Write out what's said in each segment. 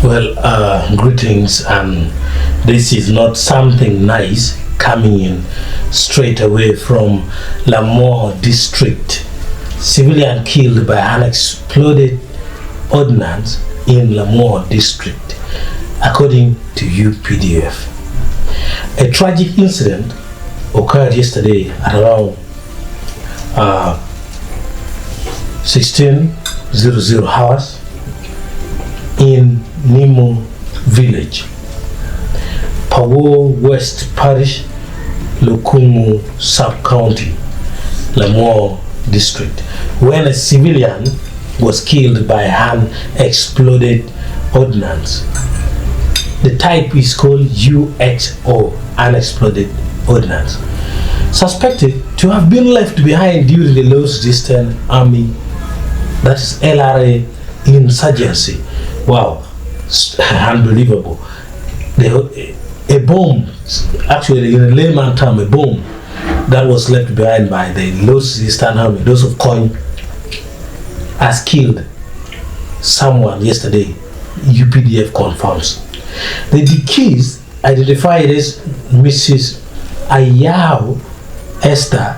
Well, greetings, and this is not something nice coming in straight away from Lamwo district. Civilian killed by unexploded ordnance in Lamwo district, according to UPDF. A tragic incident occurred yesterday at around 16:00 hours in Nimo village, Pawo West Parish, Lukumu sub-county, Lamwo district, when a civilian was killed by an exploded ordnance. The type is called UXO, unexploded ordnance, suspected to have been left behind during the Lost Eastern Army, that is LRA insurgency. Wow, unbelievable. A bomb, actually in a layman term, a bomb that was left behind by the Lost Eastern Army, those of Kony, has killed someone yesterday, UPDF confirms. The deceased, identified as Mrs. Ayao Esther,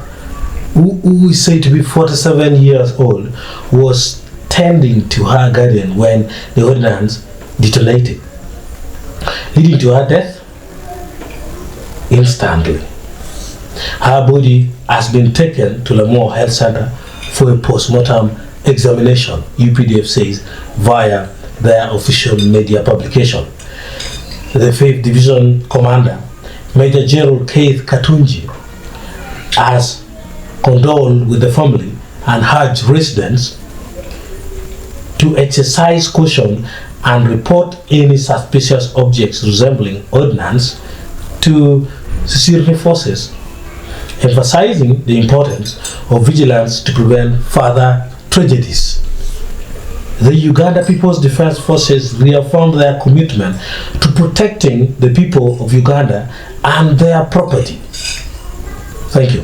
who is said to be 47 years old, was tending to her garden when the ordnance detonated, leading to her death instantly. Her body has been taken to Lamwo Health Center for a post-mortem examination, UPDF says via their official media publication. The 5th Division Commander, Major General Keith Katunji, has condoled with the family and urged residents to exercise caution and report any suspicious objects resembling ordnance to security forces, emphasizing the importance of vigilance to prevent further tragedies. The Uganda People's Defense Forces reaffirmed their commitment to protecting the people of Uganda and their property. Thank you.